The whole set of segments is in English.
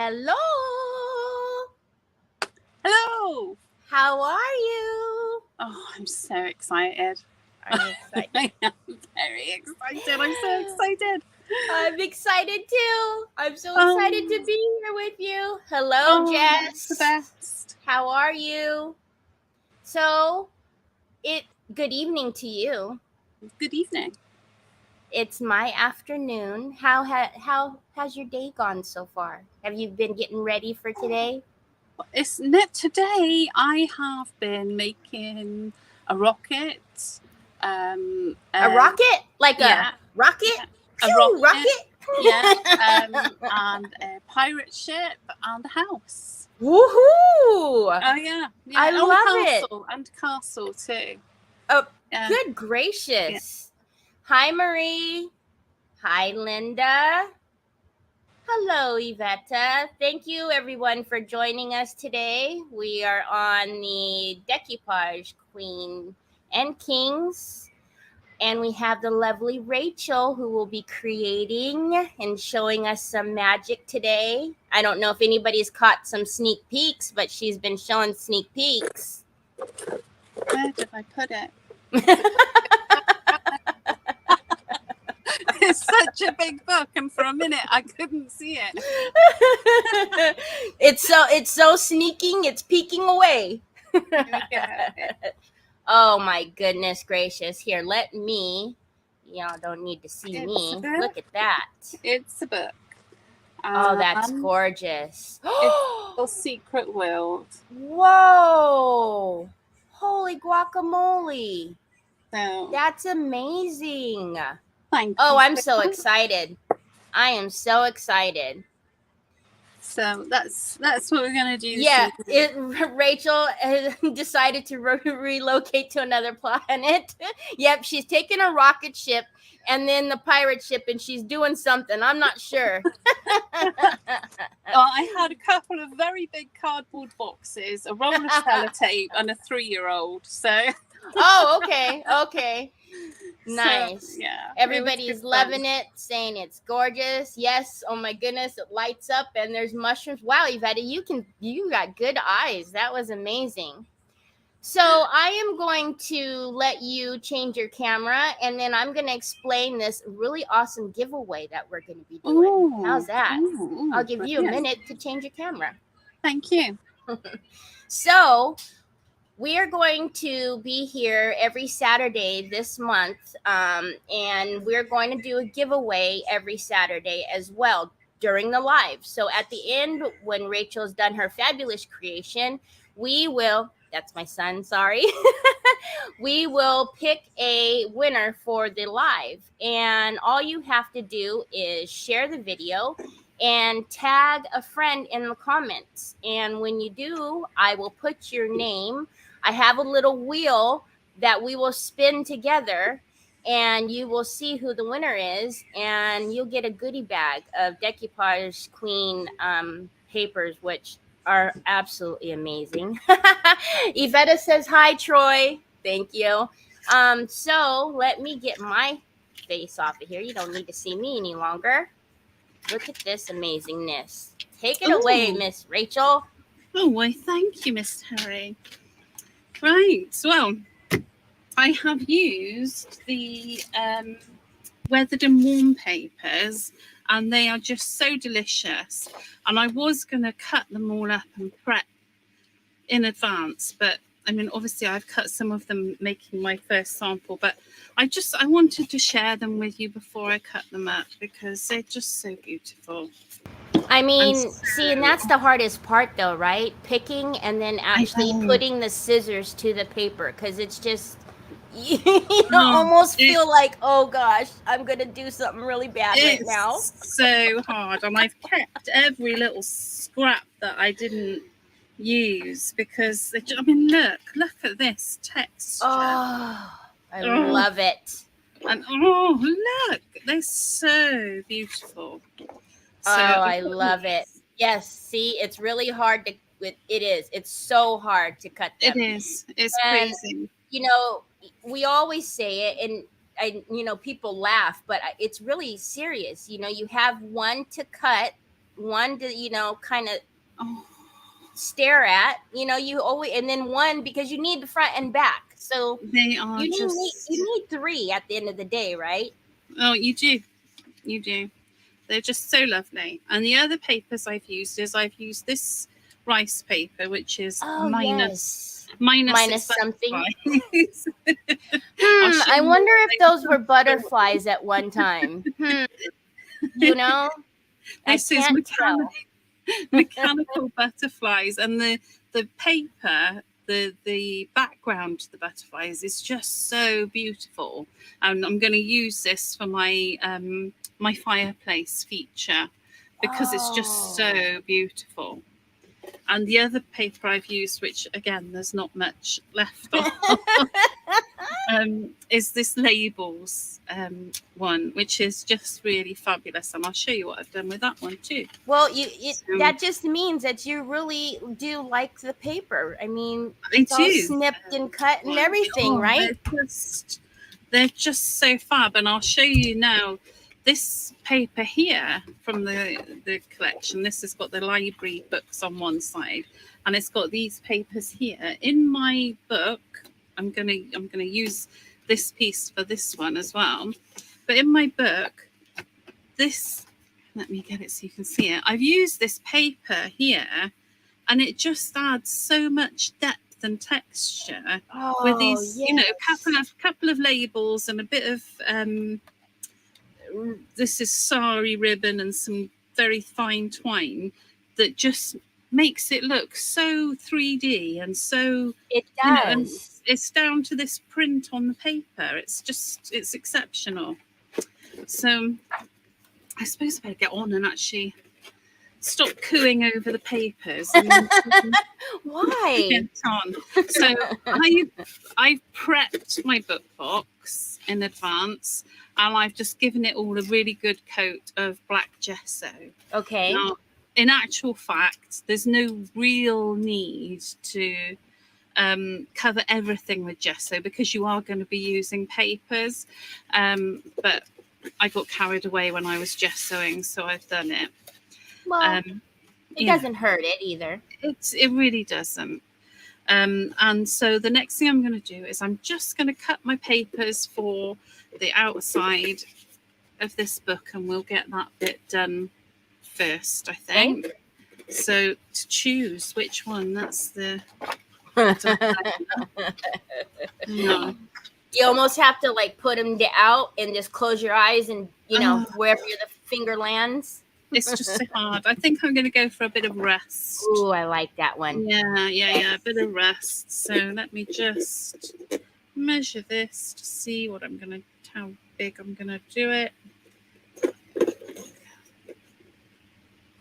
Hello. Hello. How are you? Oh, I'm so excited. Are you excited? I am very excited. I'm so excited. I'm excited too. I'm so excited to be here with you. Hello, Jess. The best. How are you? So, good evening to you. Good evening. It's my afternoon. How has your day gone so far? Have you been getting ready for today? Today I have been making a rocket. A rocket? Like a rocket? Yeah, a rocket. Yeah. And a pirate ship and a house. Woohoo! Oh yeah. I love it. And castle too. Oh, yeah. Good gracious. Yeah. Hi, Marie. Hi, Linda. Hello, Iveta. Thank you, everyone, for joining us today. We are on the Decoupage Queen and Kings, and we have the lovely Rachel, who will be creating and showing us some magic today. I don't know if anybody's caught some sneak peeks, but she's been showing sneak peeks. Where did I put it? It's such a big book, and for a minute I couldn't see it. It's so sneaking, it's peeking away. Oh my goodness gracious. Here, let me. Y'all don't need to see me. Look at that. It's a book. Oh, that's gorgeous. It's a secret world. Whoa! Holy guacamole! So that's amazing. Thank you. Oh, I'm so excited. I am so excited. So that's what we're gonna do. Yeah, Rachel decided to relocate to another planet. Yep, she's taking a rocket ship and then the pirate ship, and she's doing something. I'm not sure. I had a couple of very big cardboard boxes, a roll of sellotape, and a 3-year-old. So. Oh, okay. Nice. So, yeah. Everybody's loving it, saying it's gorgeous. Yes. Oh my goodness, it lights up and there's mushrooms. Wow, Yvette, you got good eyes. That was amazing. So I am going to let you change your camera, and then I'm going to explain this really awesome giveaway that we're going to be doing. Ooh, how's that? I'll give you a minute to change your camera. Thank you. So we are going to be here every Saturday this month, and we're going to do a giveaway every Saturday as well during the live. So at the end, when Rachel's done her fabulous creation, we will, that's my son, sorry, we will pick a winner for the live. And all you have to do is share the video and tag a friend in the comments. And when you do, I will put your name. I have a little wheel that we will spin together, and you will see who the winner is, and you'll get a goodie bag of Decoupage Queen papers, which are absolutely amazing. Iveta says, hi, Troy. Thank you. So let me get my face off of here. You don't need to see me any longer. Look at this amazingness. Take it away, Miss Rachel. Oh, why, thank you, Miss Teri. Right, well, I have used the weathered and warm papers, and they are just so delicious. And I was going to cut them all up and prep in advance, but I mean, obviously I've cut some of them making my first sample, but I wanted to share them with you before I cut them up because they're just so beautiful. I mean, see, and that's the hardest part though, right? Picking and then actually putting the scissors to the paper, because it's just, you almost feel like, oh gosh, I'm going to do something really bad right now. It's so hard. And I've kept every little scrap that I didn't use because, I mean, look at this texture. Oh, I love it. And look, they're so beautiful. So, I love it. Yes, see, it's really hard to, it's so hard to cut them. It is. It's crazy. You know, we always say it, and people laugh, but it's really serious. You know, you have one to cut one to, you know, kind of Oh, stare at, you know, you always, and then one because you need the front and back. So they are just, you need three at the end of the day, right? oh, you do. You do. They're just so lovely. And the other papers I've used is I've used this rice paper, which is Oh minus yes. its Minus something. butterflies. I'll show I you wonder what if those were butterflies at one time. You know, I this is can't tell. mechanical butterflies, and the paper, the background to the butterflies is just so beautiful. And I'm going to use this for my my fireplace feature because it's just Oh. so beautiful. And the other paper I've used, which again there's not much left of, is this labels one, which is just really fabulous. And I'll show you what I've done with that one too. Well, So, that just means that you really do like the paper. I mean, I it's all do. snipped and cut and everything, right? They're just so fab. And I'll show you now this paper here from the collection. This has got the library books on one side, and it's got these papers here. In my book, I'm gonna use this piece for this one as well. But in my book, this, let me get it so you can see it. I've used this paper here, and it just adds so much depth and texture with these, Yes. you know, couple of labels and a bit of this is sari ribbon and some very fine twine that just makes it look so 3D and so, It you know, and does. it's down to this print on the paper. It's exceptional. So I suppose I better get on and actually stop cooing over the papers. And Why? get on. So I've prepped my book box in advance, and I've just given it all a really good coat of black gesso. Okay. Now, in actual fact, there's no real need to cover everything with gesso because you are going to be using papers. But I got carried away when I was gessoing, so I've done it. Well, it doesn't hurt it either. It really doesn't. And so the next thing I'm going to do is I'm just going to cut my papers for the outside of this book, and we'll get that bit done first, I think. Okay. So to choose which one, that's the... No. You almost have to like put them out and just close your eyes and, you know, wherever the finger lands. It's just so hard. I think I'm going to go for a bit of rest. Ooh, I like that one. Yeah, a bit of rest. So let me just measure this to see what I'm going to, how big I'm going to do it.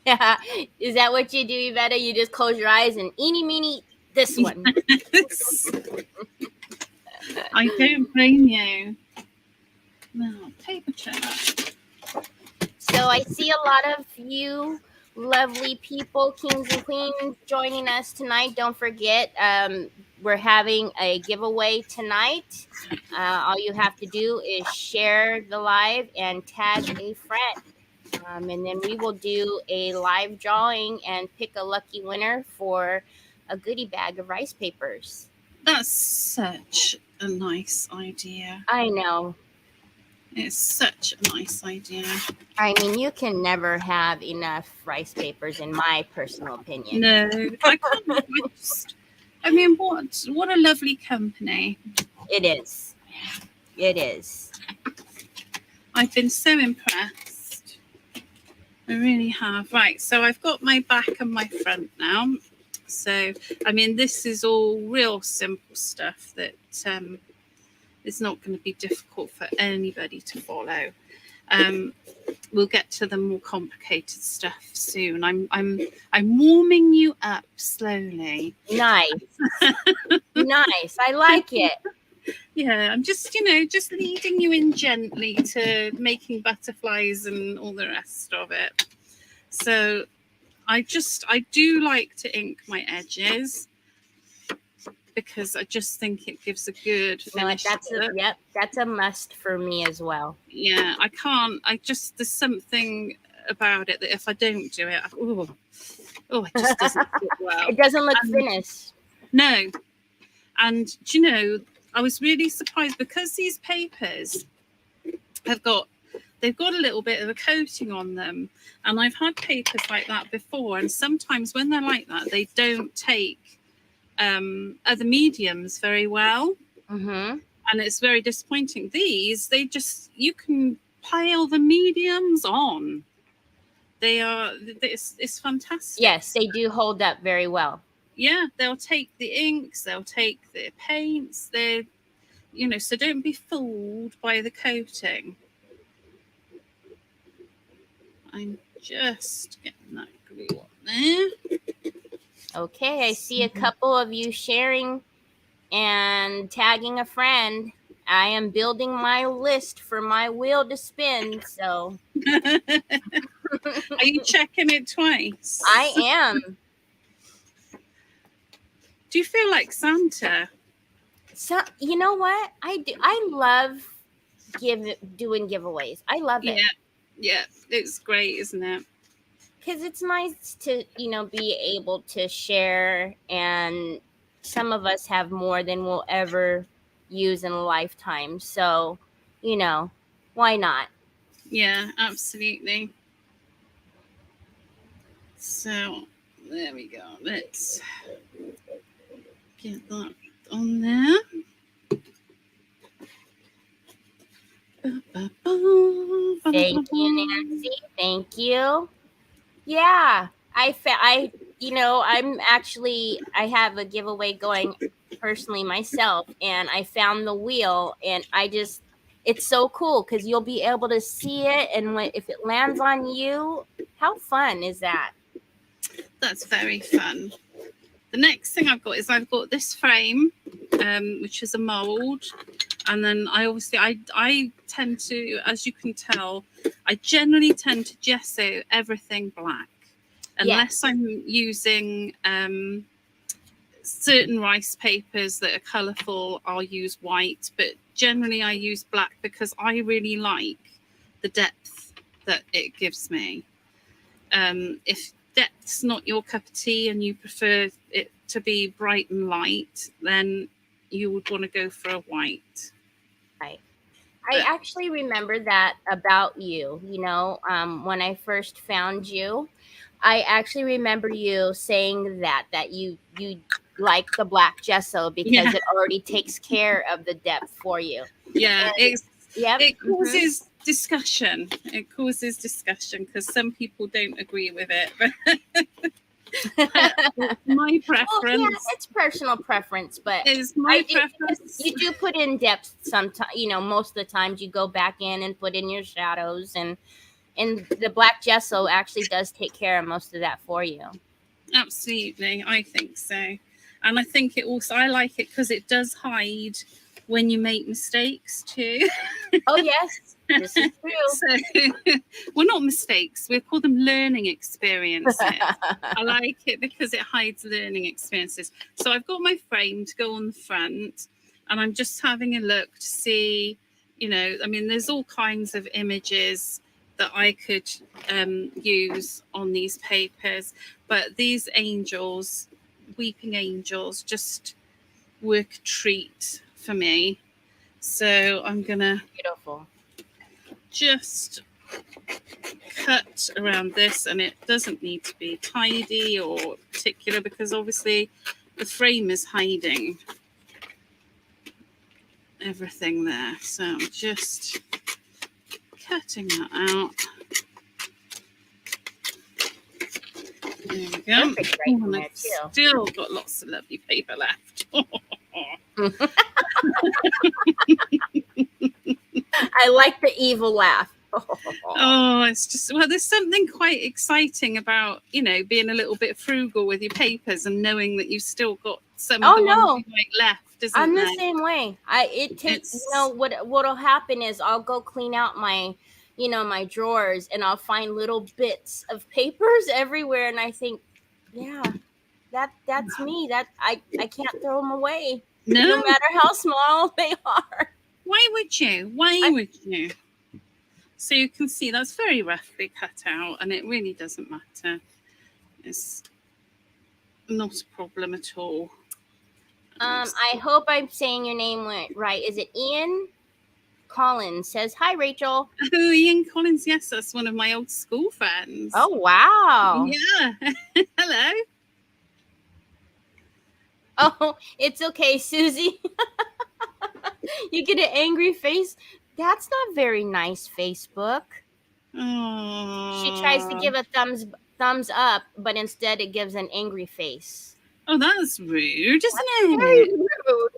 Yeah. Is that what you do, Yvette? You just close your eyes and eeny, meeny, this one. I don't blame you. No, paper turner. So I see a lot of you lovely people, kings and queens, joining us tonight. Don't forget, we're having a giveaway tonight. All you have to do is share the live and tag a friend. And then we will do a live drawing and pick a lucky winner for a goodie bag of rice papers. That's such a nice idea. I know. It's such a nice idea. I mean, you can never have enough rice papers, in my personal opinion. No, I can't. I mean, what a lovely company. It is. It is. I've been so impressed. I really have. Right, so I've got my back and my front now. So, I mean, this is all real simple stuff that it's not going to be difficult for anybody to follow. We'll get to the more complicated stuff soon. I'm warming you up slowly. Nice. Nice. I like it. Yeah, I'm just, just leading you in gently to making butterflies and all the rest of it. So I do like to ink my edges because I just think it gives a good finish. That's a must for me as well. Yeah, there's something about it that if I don't do it, it just doesn't look well. It doesn't look finished. No. And do you know, I was really surprised because these papers they've got a little bit of a coating on them. And I've had papers like that before. And sometimes when they're like that, they don't take other mediums very well. Mm-hmm. And it's very disappointing. These, you can pile the mediums on. It's fantastic. Yes, they do hold up very well. Yeah, they'll take the inks, they'll take the paints, so don't be fooled by the coating. I'm just getting that glue on there. Okay, I see a couple of you sharing and tagging a friend. I am building my list for my wheel to spin, so. Are you checking it twice? I am. Do you feel like Santa? So, you know what? I do. I love doing giveaways. I love it. Yeah, it's great, isn't it? Because it's nice to, be able to share, and some of us have more than we'll ever use in a lifetime. So, why not? Yeah, absolutely. So, there we go. Let's get that on there. Thank you, Nancy. Thank you. Yeah, I have a giveaway going personally myself, and I found the wheel, and it's so cool because you'll be able to see it, and if it lands on you, how fun is that? That's very fun. The next thing I've got this frame, which is a mold. And then I tend to, as you can tell, I generally tend to gesso everything black. Unless I'm using certain rice papers that are colourful, I'll use white. But generally I use black because I really like the depth that it gives me. If depth's not your cup of tea and you prefer it to be bright and light, then you would want to go for a white. Right. I actually remember that about you. When I first found you, I actually remember you saying that you like the black gesso because it already takes care of the depth for you. Yeah, it causes discussion. It causes discussion because some people don't agree with it. My preference. Well, yeah, it's personal preference, but it's my preference. You do put in depth sometimes. Most of the times you go back in and put in your shadows, and the black gesso actually does take care of most of that for you. Absolutely, I think so, and I think I like it because it does hide when you make mistakes too. Oh yes. This is true. So, well, not mistakes. We call them learning experiences. I like it because it hides learning experiences. So I've got my frame to go on the front, and I'm just having a look to see, there's all kinds of images that I could use on these papers. But these angels, weeping angels, just work a treat for me. So I'm going to... Beautiful. Just cut around this, and it doesn't need to be tidy or particular because obviously the frame is hiding everything there. So I'm just cutting that out. There we go. Perfect right there too. Still got lots of lovely paper left. I like the evil laugh. Oh, it's just, there's something quite exciting about, being a little bit frugal with your papers and knowing that you've still got some of the ones you like left, isn't I'm there? the same way. It takes, what'll happen is I'll go clean out my, my drawers, and I'll find little bits of papers everywhere. And I think, yeah, that's me. That I can't throw them away. No matter how small they are. Why would you? Why would you? So you can see that's very roughly cut out, and it really doesn't matter. It's not a problem at all. I hope I'm saying your name right. Is it Ian Collins? Says hi, Rachel. Oh, Ian Collins, yes, that's one of my old school friends. Oh wow. Yeah. Hello. Oh, it's okay, Susie. You get an angry face. That's not very nice, Facebook. Oh. She tries to give a thumbs up, but instead it gives an angry face. Oh, that's rude, isn't it? Very rude.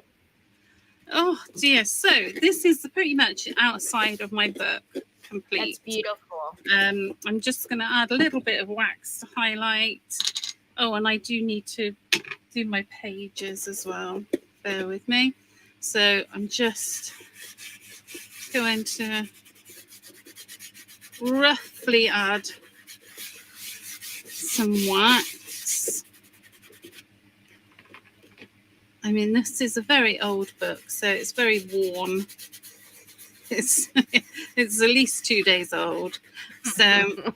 Oh dear. So this is pretty much outside of my book complete. That's beautiful. I'm just going to add a little bit of wax to highlight. Oh, and I do need to do my pages as well. Bear with me. So I'm just going to roughly add some wax. I mean, this is a very old book, so it's very worn. It's at least 2 days old. So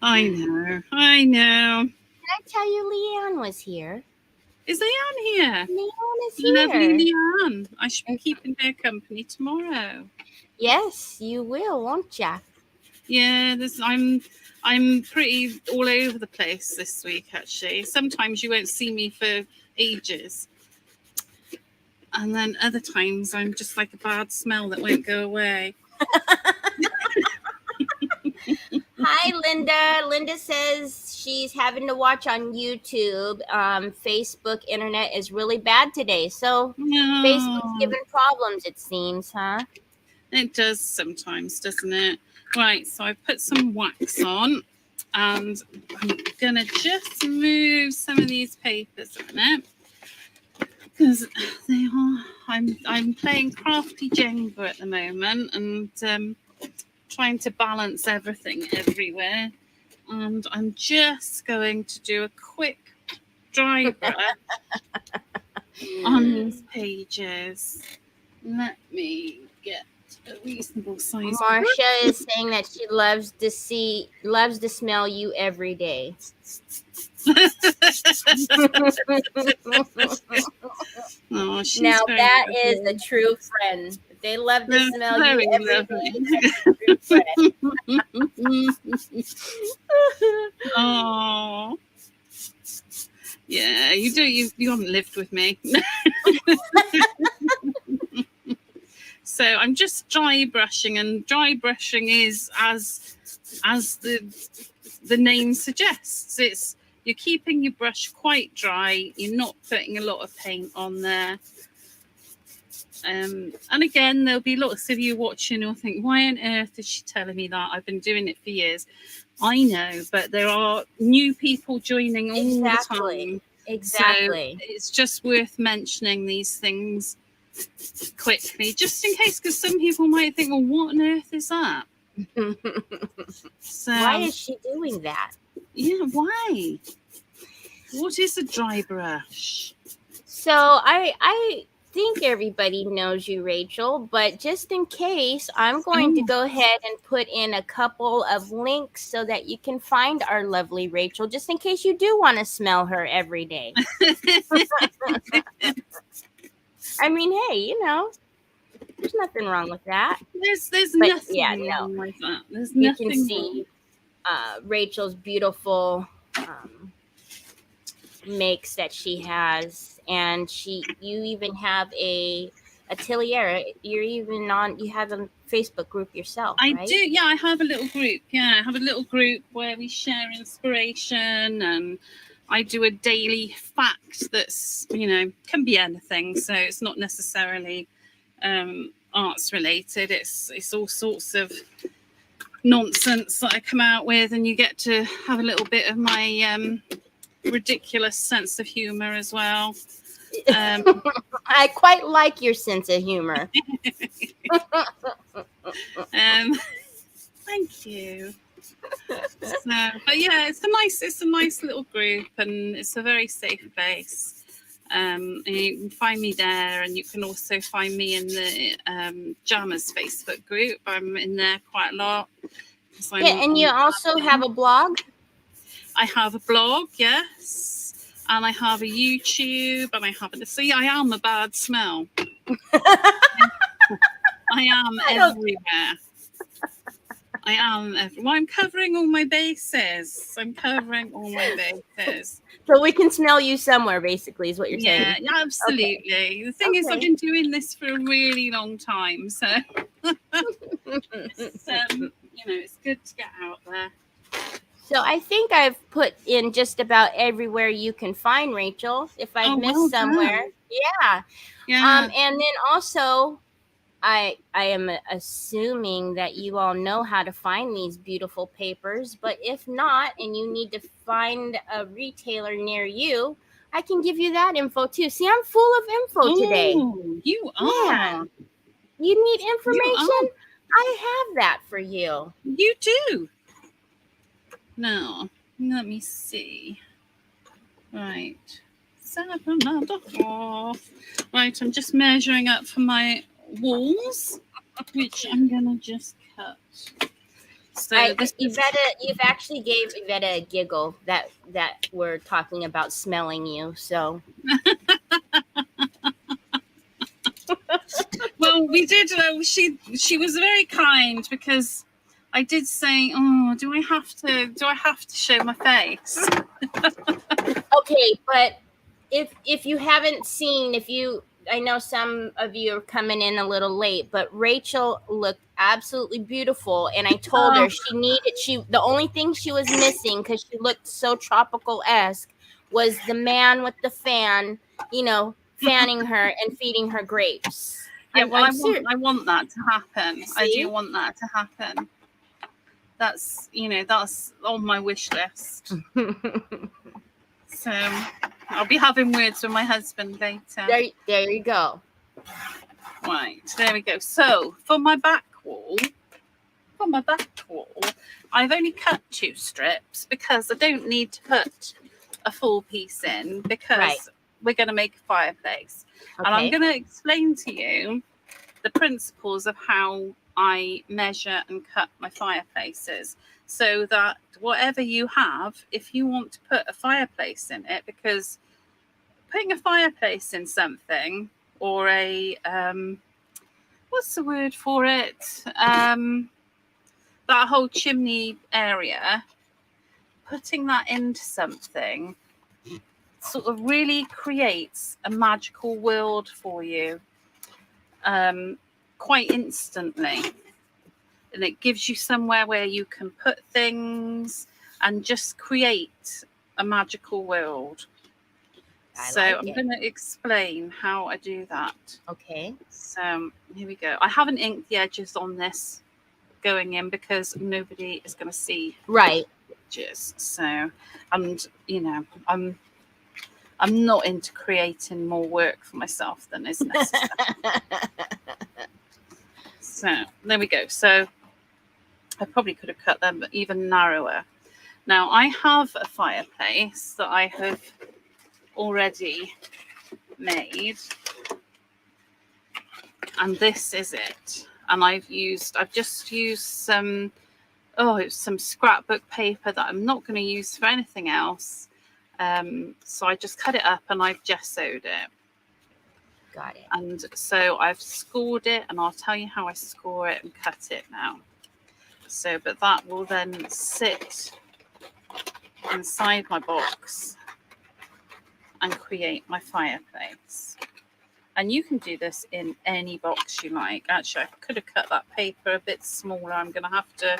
I know. Did I tell you Leanne was here? Is Leanne here? Leanne is here. Lovely Leanne. I should be keeping her company tomorrow. Yes, you will, won't ya? Yeah, I'm pretty all over the place this week, actually. Sometimes you won't see me for ages. And then other times I'm just like a bad smell that won't go away. Hi, Linda. Linda says she's having to watch on YouTube. Facebook internet is really bad today. So No. Facebook's giving problems, it seems, huh? It does sometimes, doesn't it? Right, so I've put some wax on, and I'm gonna just move some of these papers on it because they are. I'm playing crafty Jenga at the moment, and trying to balance everything everywhere. And I'm just going to do a quick dry brush on these pages. Let me get a reasonable size. Marcia is saying that she loves to smell you every day. Oh, she's now very that lovely. is a true friend. If they love to That's smell very you every lovely. day, that's a true friend. Oh, yeah, you do. You haven't lived with me. So I'm just dry brushing, and dry brushing is as the name suggests. You're keeping your brush quite dry. You're not putting a lot of paint on there. And again, there'll be lots of you watching who'll think, why on earth is she telling me that? I've been doing it for years. I know, but there are new people joining all the time. Exactly. So it's just worth mentioning these things quickly, just in case, because some people might think, well, what on earth is that? So why is she doing that? Yeah, why? What is a dry brush? So I think everybody knows you, Rachel, but just in case, I'm going to go ahead and put in a couple of links so that you can find our lovely Rachel, just in case you do want to smell her every day. I mean, hey, you know, there's nothing wrong with that. There's But, nothing wrong with that. There's You nothing can see Rachel's beautiful makes that she has, and you even have a atelier. You have a Facebook group yourself, I right? do, yeah. I have a little group. Yeah, I have a little group where we share inspiration, and I do a daily fact that's, can be anything. So it's not necessarily arts related. It's all sorts of nonsense that I come out with, and you get to have a little bit of my ridiculous sense of humor as well. I quite like your sense of humor. Thank you. But yeah, it's a nice little group, and it's a very safe place. And you can find me there, and you can also find me in the Jammers Facebook group. I'm in there quite a lot. Yeah, and you also have a blog? I have a blog, yes. And I have a YouTube, and I have a... See, I am a bad smell. I am everywhere. I am everywhere. I'm covering all my bases. So we can smell you somewhere, basically, is what you're saying. Yeah, absolutely. Okay. The thing is, I've been doing this for a really long time, so it's, it's good to get out there. So I think I've put in just about everywhere you can find Rachel. If I've missed somewhere, yeah. And then also, I am assuming that you all know how to find these beautiful papers, but if not, and you need to find a retailer near you, I can give you that info too. See, I'm full of info today. You are. Man, you need information? I have that for you. You do. Now, let me see. Right. 7.5. Right, I'm just measuring up for my walls, which I'm gonna just cut. So you've actually gave Yvette a giggle that we're talking about smelling you. So well, we did. She was very kind, because I did say, "Oh, do I have to show my face?" Okay, but if you haven't seen, I know some of you are coming in a little late, but Rachel looked absolutely beautiful, and I told her the only thing she was missing, because she looked so tropical-esque, was the man with the fan, fanning her and feeding her grapes. Yeah, I want that to happen. See? I do want that to happen. That's on my wish list. So I'll be having words with my husband later. There you go. Right, there we go. So for my back wall, I've only cut 2 strips, because I don't need to put a full piece in, because we're going to make a fireplace. Okay. And I'm going to explain to you the principles of how I measure and cut my fireplaces, so that whatever you have, if you want to put a fireplace in it, because putting a fireplace in something, or a what's the word for it, that whole chimney area, putting that into something sort of really creates a magical world for you, quite instantly. And it gives you somewhere where you can put things and just create a magical world. I'm going to explain how I do that. Okay. So here we go. I haven't inked the edges on this going in, because nobody is going to see the edges. So, and I'm not into creating more work for myself than is necessary. So there we go. So I probably could have cut them even narrower. Now I have a fireplace that I have already made, and this is it. And I've just used some scrapbook paper that I'm not going to use for anything else. So I just cut it up and I've gessoed it. Got it. And so I've scored it, and I'll tell you how I score it and cut it now. So, but that will then sit inside my box and create my fireplace. And you can do this in any box you like. Actually, I could have cut that paper a bit smaller. I'm going to have to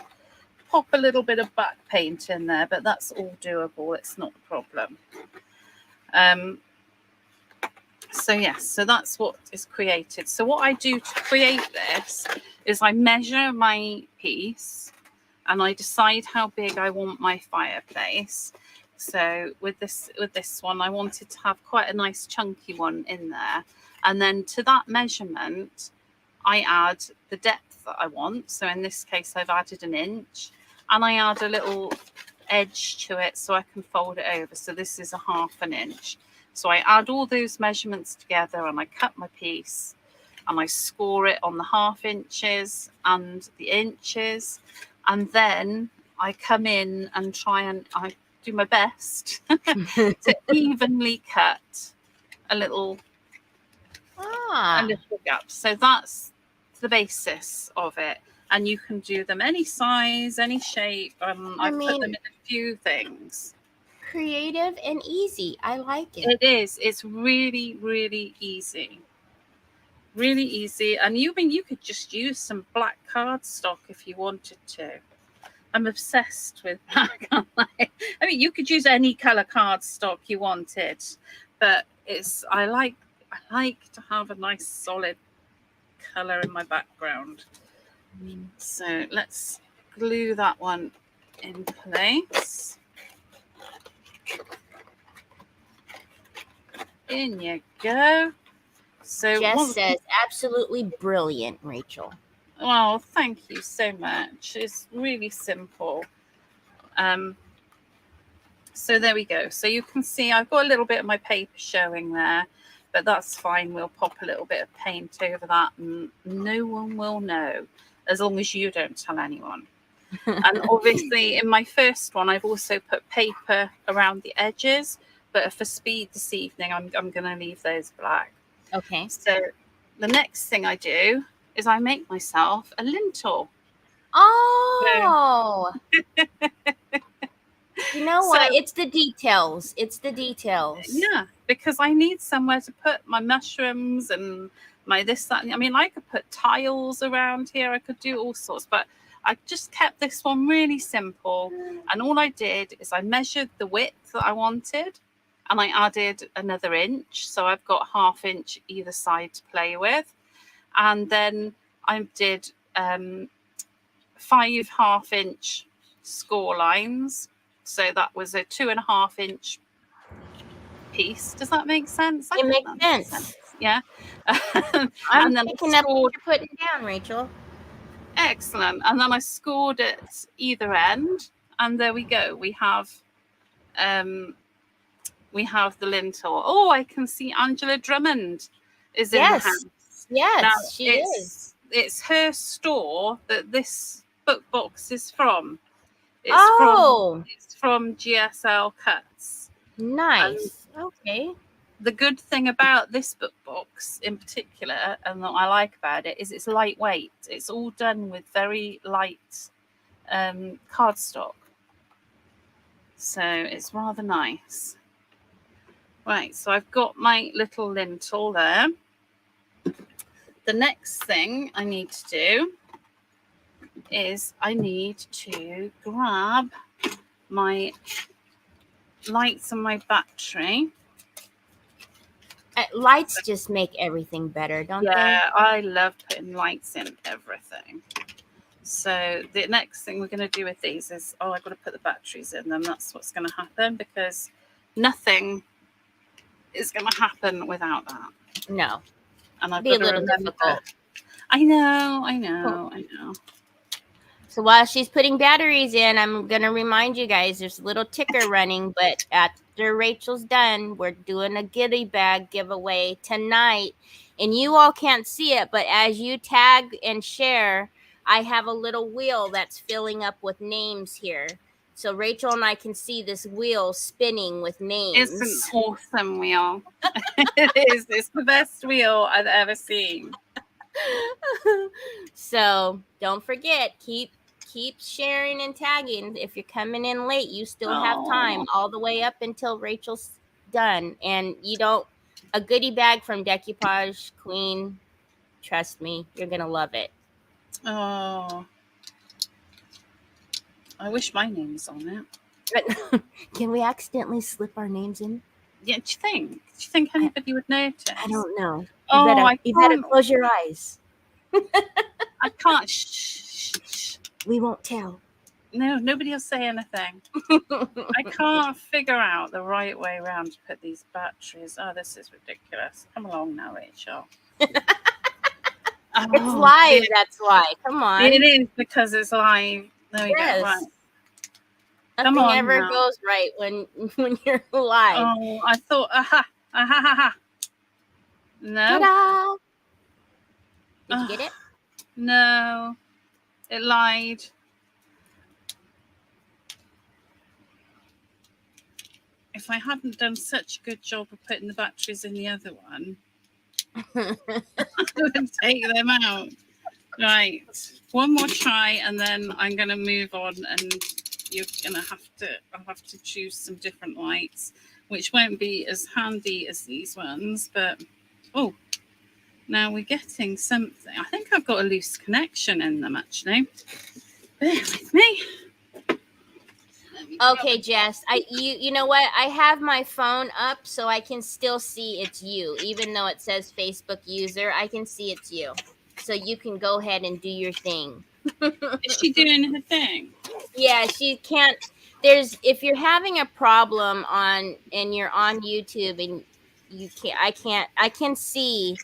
pop a little bit of back paint in there, but that's all doable. It's not a problem. So that's what is created. So what I do to create this is I measure my piece, and I decide how big I want my fireplace. So with this one, I wanted to have quite a nice chunky one in there. And then to that measurement, I add the depth that I want. So in this case, I've added 1 inch, and I add a little edge to it so I can fold it over. So this is a 1/2 inch. So I add all those measurements together and I cut my piece and I score it on the half inches and the inches. And then I come in and try and I do my best to evenly cut a little gap. So that's the basis of it. And you can do them any size, any shape. I put them in a few things. Creative and easy. I like it. It is. It's really, really easy. Really easy. And you could just use some black cardstock if you wanted to. I'm obsessed with black. I mean, you could use any color cardstock you wanted, but I like to have a nice solid color in my background. So let's glue that one in place. In you go. So Jess says, absolutely brilliant, Rachel. Well, thank you so much. It's really simple. So there we go. So you can see I've got a little bit of my paper showing there, but that's fine. We'll pop a little bit of paint over that and no one will know, as long as you don't tell anyone. And obviously in my first one, I've also put paper around the edges, but for speed this evening, I'm going to leave those black. Okay. So the next thing I do is I make myself a lintel. Oh! You know what? It's the details. It's the details. Yeah, because I need somewhere to put my mushrooms and my this, that. I mean, I could put tiles around here. I could do all sorts, but I just kept this one really simple. And all I did is I measured the width that I wanted and I added another inch. So I've got ½ inch either side to play with. And then I did 5 ½ inch score lines. So that was a 2½ inch piece. Does that make sense? It makes sense. Yeah. I'm picking up what you're putting down, Rachel. Excellent. And then I scored at either end, and there we go. We have the lintel. Oh, I can see Angela Drummond is in the house. Yes, now, she is. It's her store that this book box is from. It's from GSL Cuts. Nice. Okay. The good thing about this book box in particular, and what I like about it, is it's lightweight. It's all done with very light cardstock. So it's rather nice. Right, so I've got my little lintel there. The next thing I need to do is I need to grab my lights and my battery. Lights just make everything better, don't they? Yeah, I love putting lights in everything. So the next thing we're going to do with these is, I've got to put the batteries in them. That's what's going to happen, because nothing is going to happen without that. No. And I've be a little difficult. I know. So while she's putting batteries in, I'm going to remind you guys, there's a little ticker running, but after Rachel's done, we're doing a goodie bag giveaway tonight. And you all can't see it, but as you tag and share, I have a little wheel that's filling up with names here. So Rachel and I can see this wheel spinning with names. It's an awesome wheel. It is. It's the best wheel I've ever seen. So don't forget, keep sharing and tagging. If you're coming in late, you still have time all the way up until Rachel's done. And a goodie bag from Decoupage Queen, trust me, you're gonna love it. Oh, I wish my name was on it. Can we accidentally slip our names in? Yeah, do you think anybody would notice? I don't know. You better close your eyes. I can't. Shh. We won't tell. No, nobody will say anything. I can't figure out the right way around to put these batteries. Oh, this is ridiculous. Come along now, Rachel. It's live, that's why. Come on. It is, because it's live. There we go. Right. Nothing ever goes right when you're live. Oh, I thought, Ah, ha, ha, ha. No. Ta-da! Did you get it? No. It lied. If I hadn't done such a good job of putting the batteries in the other one, I would take them out. Right. One more try, and then I'm going to move on, and I'll have to choose some different lights, which won't be as handy as these ones, but, oh, now we're getting something. I think I've got a loose connection in them, actually. Bear with me. Okay, Jess. You know what? I have my phone up so I can still see it's you, even though it says Facebook user. I can see it's you, so you can go ahead and do your thing. Is she doing her thing? Yeah, she can't. If you're having a problem and you're on YouTube and I can see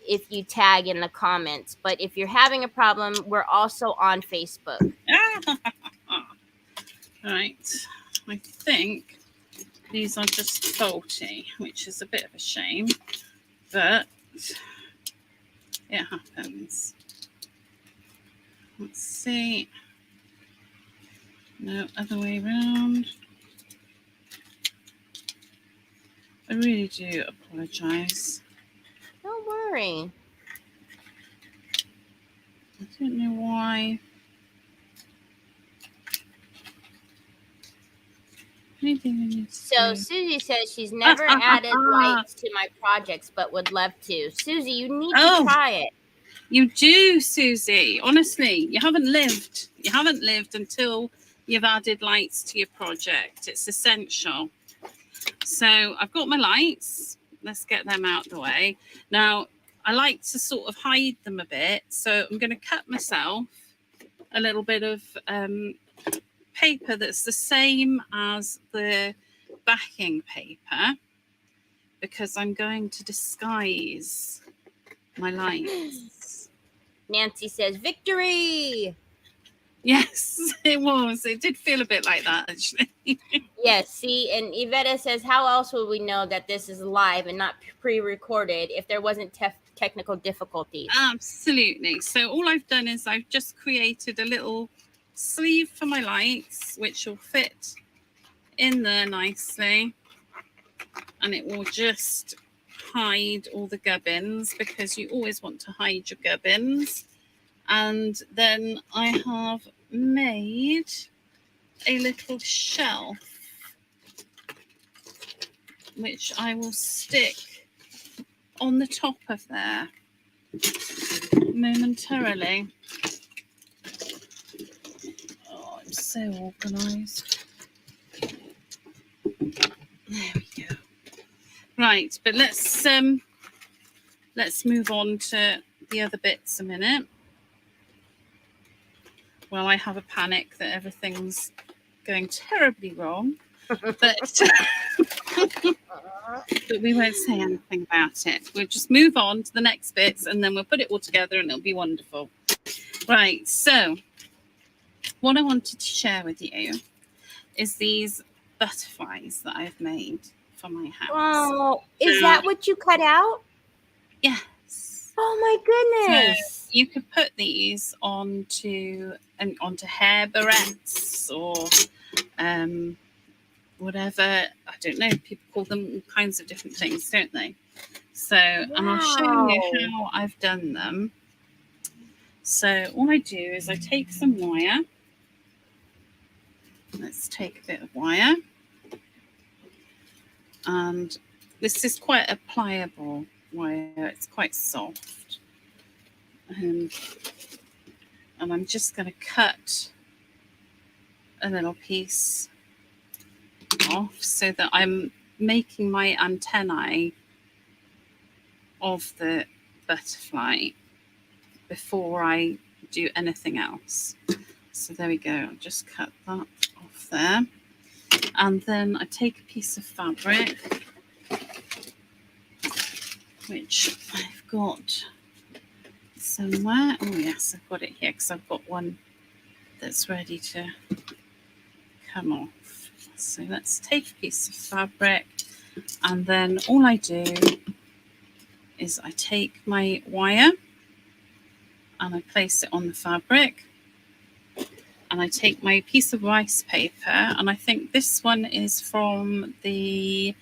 if you tag in the comments, but if you're having a problem, we're also on Facebook. Right. I think these are just faulty, which is a bit of a shame, but it happens. Let's see. No, other way around. I really do apologise. Don't worry. I don't know why. So Susie says she's never added lights to my projects, but would love to. Susie, you need to try it. You do, Susie. Honestly, you haven't lived. You haven't lived until you've added lights to your project. It's essential. So I've got my lights. Let's get them out the way. Now, I like to sort of hide them a bit. So I'm going to cut myself a little bit of paper that's the same as the backing paper, because I'm going to disguise my lights. Nancy says, victory! Yes, it was. It did feel a bit like that, actually. Yes, see, and Yvette says, how else would we know that this is live and not pre-recorded if there wasn't technical difficulties? Absolutely. So all I've done is I've just created a little sleeve for my lights, which will fit in there nicely. And it will just hide all the gubbins, because you always want to hide your gubbins. And then I have made a little shelf, which I will stick on the top of there momentarily. Oh, I'm so organised. There we go. Right, but let's move on to the other bits a minute. Well, I have a panic that everything's going terribly wrong, but we won't say anything about it. We'll just move on to the next bits, and then we'll put it all together, and it'll be wonderful. Right, so what I wanted to share with you is these butterflies that I've made for my house. Oh, is that what you cut out? Yes. Oh my goodness. So you could put these onto hair barrettes or whatever. I don't know. People call them all kinds of different things, don't they? So, and I'll show you how I've done them. So all I do is I take some wire. Let's take a bit of wire. And this is quite a pliable wire. It's quite soft. And I'm just going to cut a little piece off so that I'm making my antennae of the butterfly before I do anything else. So there we go. I'll just cut that off there. And then I take a piece of fabric, which I've got somewhere. Oh yes, I've got it here because I've got one that's ready to come off. So let's take a piece of fabric And then all I do is I take my wire and I place it on the fabric. And I take my piece of rice paper, and I think this one is from the,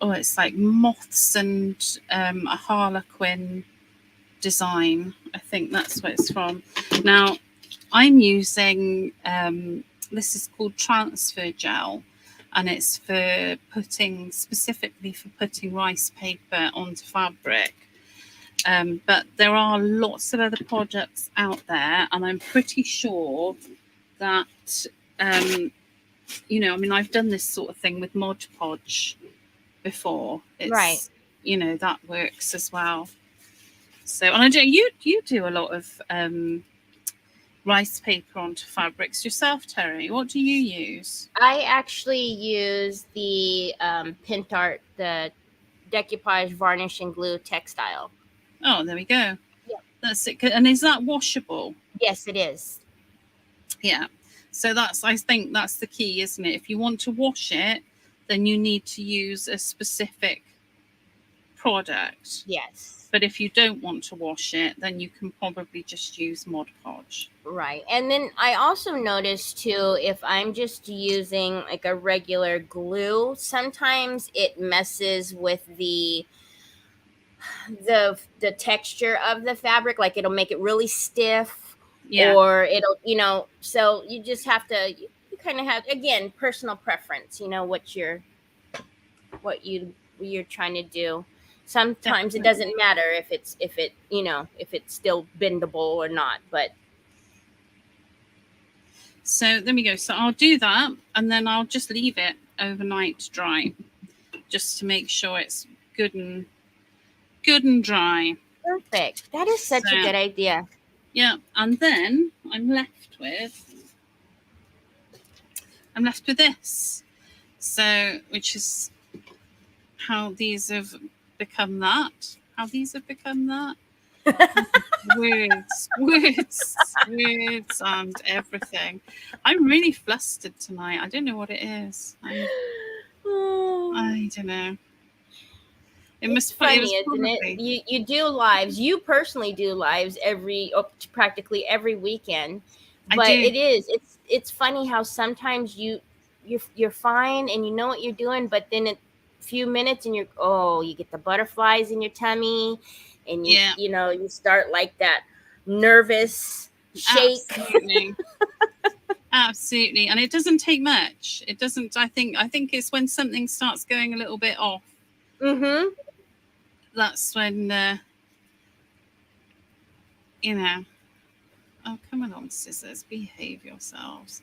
it's like moths and a harlequin design. I think that's what it's from. Now, I'm using, this is called transfer gel, and it's for specifically for putting rice paper onto fabric. But there are lots of other products out there, and I'm pretty sure that, I've done this sort of thing with Mod Podge before. It's, Right. That works as well. So, and I do, you do a lot of rice paper onto fabrics yourself, Teri. What do you use? I actually use the Pintart, the Decoupage Varnish and Glue Textile. Oh, there we go. Yeah. That's it. And is that washable? Yes, it is. Yeah. So I think that's the key, isn't it? If you want to wash it, then you need to use a specific product. Yes. But if you don't want to wash it, then you can probably just use Mod Podge. Right. And then I also noticed too, if I'm just using like a regular glue, sometimes it messes with the texture of the fabric. Like it'll make it really stiff, or it'll, so you just have to, you kind of have, again, personal preference, what you're trying to do. Sometimes Definitely. it doesn't matter if it's still bendable or not, but. So there we go. So I'll do that, and then I'll just leave it overnight to dry, just to make sure it's good and dry. Perfect. That is such a good idea. Yeah, and then I'm left with this. So, which is how these have become that. words and everything. I'm really flustered tonight. I don't know what it is. I don't know. It's funny, isn't it? You do lives. You personally do lives practically every weekend. But it's funny how sometimes you're fine and you know what you're doing, but then a few minutes and you get the butterflies in your tummy, and you start like that nervous shake. Absolutely. And it doesn't take much. It doesn't. I think it's when something starts going a little bit off. Mm-hmm. That's when oh, come along, scissors, behave yourselves.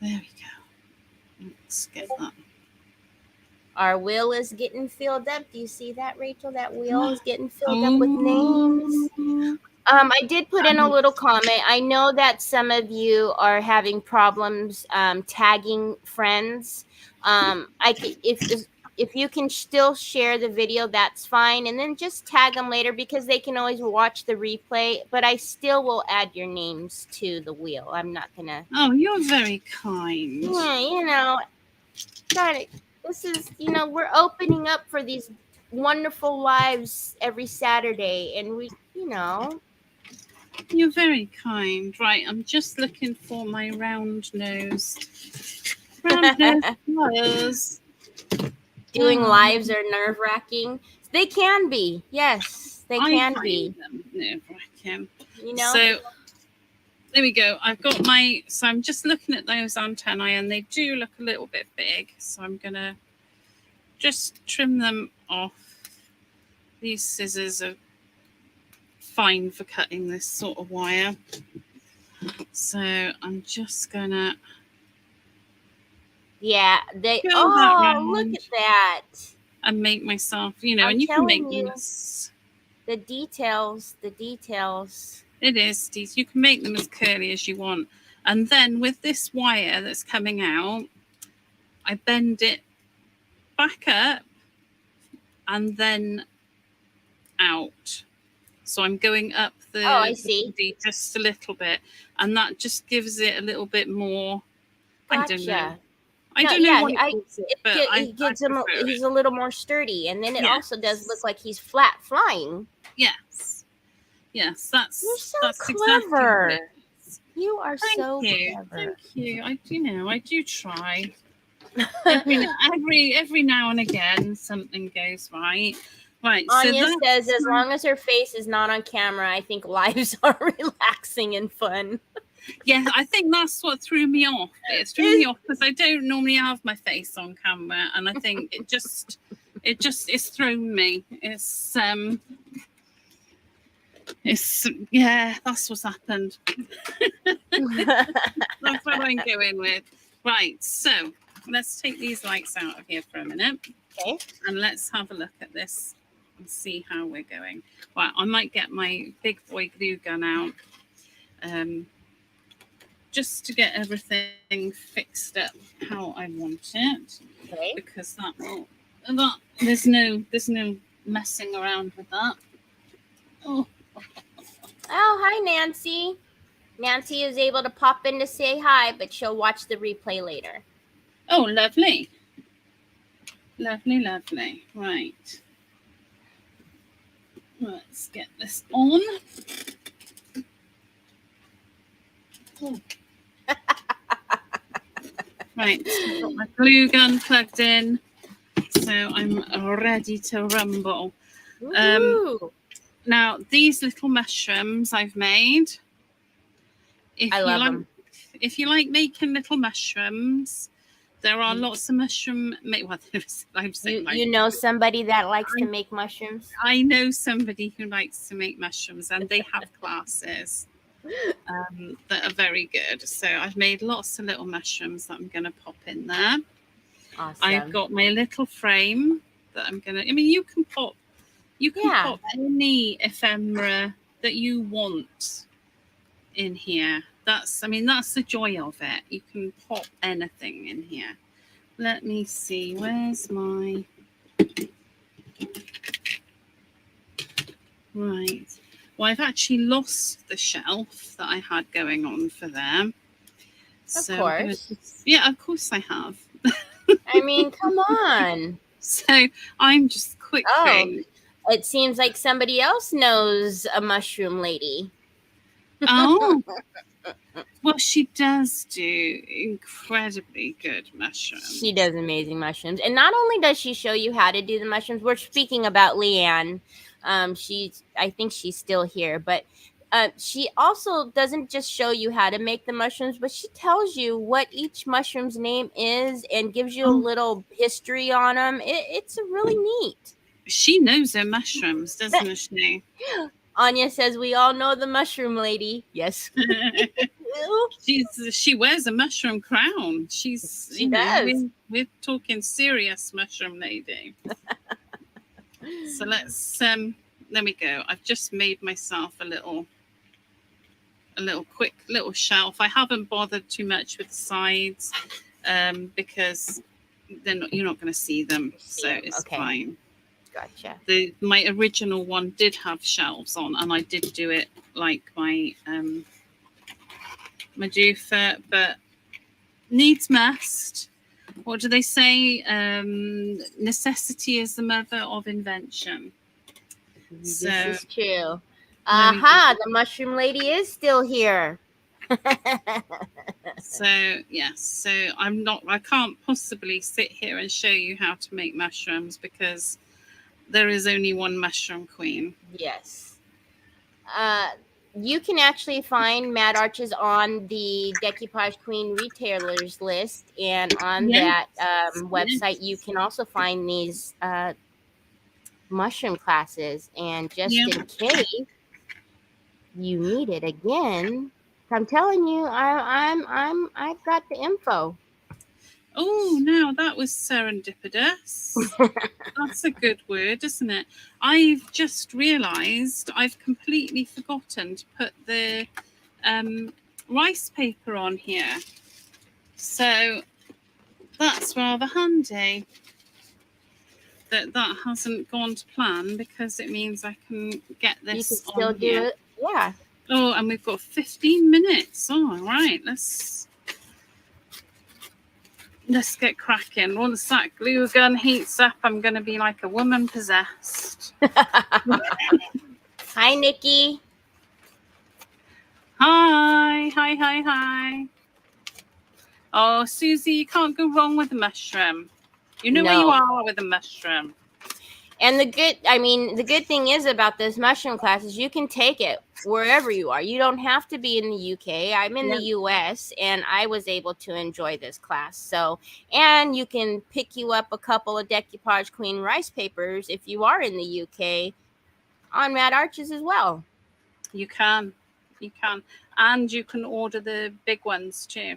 There we go. Let's get that. Our wheel is getting filled up. Do you see that, Rachel? That wheel is getting filled up with names. I did put in a little comment. I know that some of you are having problems tagging friends. If you can still share the video, that's fine. And then just tag them later, because they can always watch the replay. But I still will add your names to the wheel. I'm not going to. Oh, you're very kind. Yeah, this is, we're opening up for these wonderful lives every Saturday. And You're very kind. Right, I'm just looking for my round nose. Flowers. Doing lives are nerve-wracking. They can be. Yes, they can be. Nerve-wracking. So there we go. So I'm just looking at those antennae, and they do look a little bit big. So I'm going to just trim them off. These scissors are fine for cutting this sort of wire. So I'm just going to... Yeah, look at that. And make myself, and you can make them the details. It is, you can make them as curly as you want. And then with this wire that's coming out, I bend it back up and then out. So I'm going up the body just a little bit, and that just gives it a little bit more. Gotcha. I don't know. I No, don't know yeah, what it gives it, but he gives him. prefer He's it. a little more sturdy, and then it also does look Yes. like he's flat flying. Yes. Yes, You're so that's exactly what it clever. is. You are Thank so you. clever. Thank you. I do try. Every now and again something goes right. Right. Anya So says, as long as her face is not on camera, I think lives are relaxing and fun. yeah, I think that's what threw me off. It threw me off because I don't normally have my face on camera, and I think it's thrown me. It's yeah, that's what's happened. That's what I'm going with. Right, so let's take these lights out of here for a minute. Okay. And let's have a look at this and see how we're going. Well, I might get my big boy glue gun out just to get everything fixed up how I want it. Okay. Because there's no messing around with that. Oh, hi, Nancy. Nancy is able to pop in to say hi, but she'll watch the replay later. oh, lovely. Lovely. Right. Let's get this on. Oh. Right, so I've got my glue gun plugged in, so I'm ready to rumble. Now, these little mushrooms I've made. I love them. If you like making little mushrooms, there are lots of mushroom. Well, you know somebody that likes to make mushrooms? I know somebody who likes to make mushrooms, and they have classes that are very good. So I've made lots of little mushrooms that I'm going to pop in there. Awesome. I've got my little frame that I'm going to. I mean, you can pop any ephemera that you want in here. That's the joy of it. You can pop anything in here. Let me see. Where's my right? Well, I've actually lost the shelf that I had going on for them. Of course. Of course I have. I mean, come on. So I'm just quickly. Oh, it seems like somebody else knows a mushroom lady. Oh. Well, she does do incredibly good mushrooms. She does amazing mushrooms. And not only does she show you how to do the mushrooms, we're speaking about Leanne. I think she's still here, but she also doesn't just show you how to make the mushrooms, but she tells you what each mushroom's name is and gives you a little history on them. It's really neat. She knows her mushrooms, doesn't she? Anya says, we all know the mushroom lady. Yes. She wears a mushroom crown. She does. We're talking serious mushroom lady. So let's there we go. I've just made myself a little quick little shelf. I haven't bothered too much with the sides because you're not going to see them, so it's fine. Gotcha. My original one did have shelves on, and I did do it like my Medusa, but needs must. What do they say? Necessity is the mother of invention. This is true. Aha, the mushroom lady is still here. So I can't possibly sit here and show you how to make mushrooms because there is only one mushroom queen. Yes. You can actually find Mad Arches on the Decoupage Queen retailers list, and on that website you can also find these mushroom classes. And just in case you need it again, I'm telling you, I've got the info. Oh, now that was serendipitous. That's a good word, isn't it? I've just realised I've completely forgotten to put the rice paper on here. So that's rather handy that hasn't gone to plan, because it means I can get this you can still on here. Do it. Yeah. Oh, and we've got 15 minutes. All right, let's... let's get cracking. Once that glue gun heats up, I'm going to be like a woman possessed. Hi, Nikki. Hi. Oh, Susie, you can't go wrong with a mushroom. You know where you are with a mushroom. And the good thing is about this mushroom class is you can take it wherever you are. You don't have to be in the UK. I'm in the US, and I was able to enjoy this class. So, and you can pick you up a couple of Decoupage Queen rice papers if you are in the UK on Mad Arches as well. You can. And you can order the big ones too.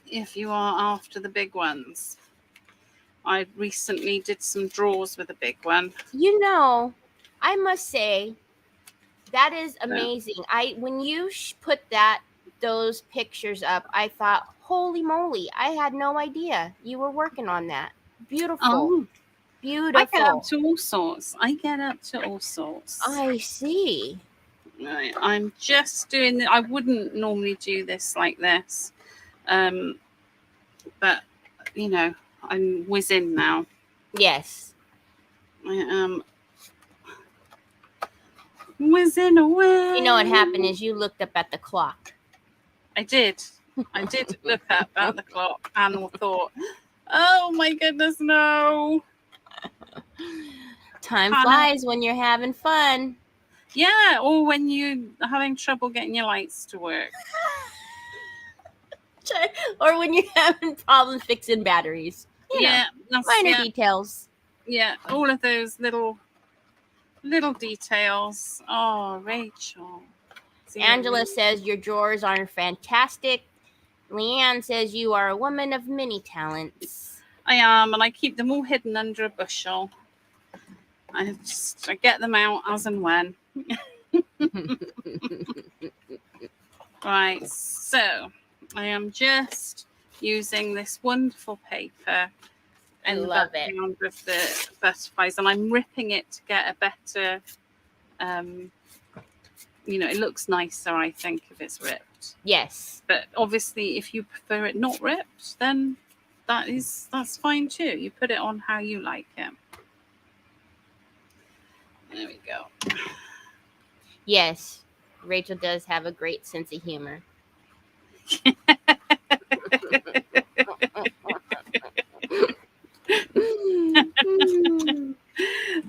If you are after the big ones. I recently did some draws with a big one. You know, I must say that is amazing. When you put those pictures up, I thought, holy moly, I had no idea you were working on that. Beautiful. Beautiful. I get up to all sorts. I see. Right, I'm just doing. I wouldn't normally do this like this, but you know, I'm whizzing now. Yes. I am whizzing away. You know what happened is you looked up at the clock. I did look up at the clock and thought, oh my goodness, no. Time flies when you're having fun. Yeah, or when you're having trouble getting your lights to work. Or when you're having problems fixing batteries. You know, minor details. Yeah, all of those little details. Oh, Rachel. Angela says your drawers are fantastic. Leanne says you are a woman of many talents. I am, and I keep them all hidden under a bushel. I get them out as and when. Right, so I am just using this wonderful paper in the background with the butterflies, and I'm ripping it to get a better, it looks nicer, I think, if it's ripped. Yes. But obviously, if you prefer it not ripped, then that's fine too. You put it on how you like it. There we go. Yes, Rachel does have a great sense of humor.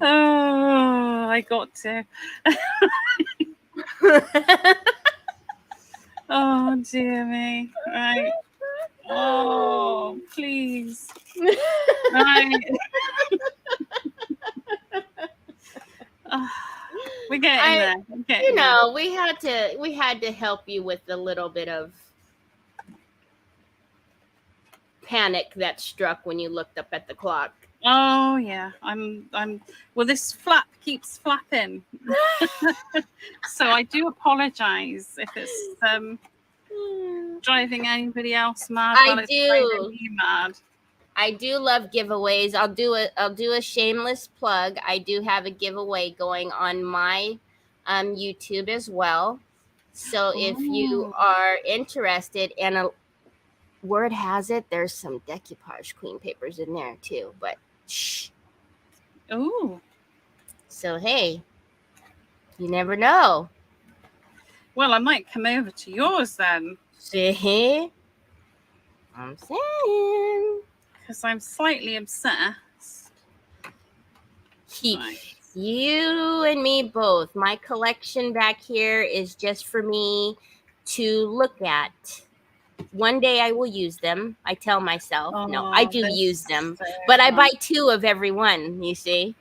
Oh, I got to. Oh, dear me. Right. Oh, please. Right. We're getting there. We had to help you with a little bit of panic that struck when you looked up at the clock. Oh yeah, I'm well, this flap keeps flapping. So I do apologize if it's driving anybody else mad. I do. Mad. I do love giveaways. I'll do a shameless plug. I do have a giveaway going on my YouTube as well. So if you are interested, and word has it there's some Decoupage Queen papers in there too, but shh. Oh. So hey, you never know. Well, I might come over to yours then. See? I'm saying. Because I'm slightly obsessed. You and me both. My collection back here is just for me to look at. One day I will use them. I tell myself. No, I do use them. But I buy 2 of every one, you see.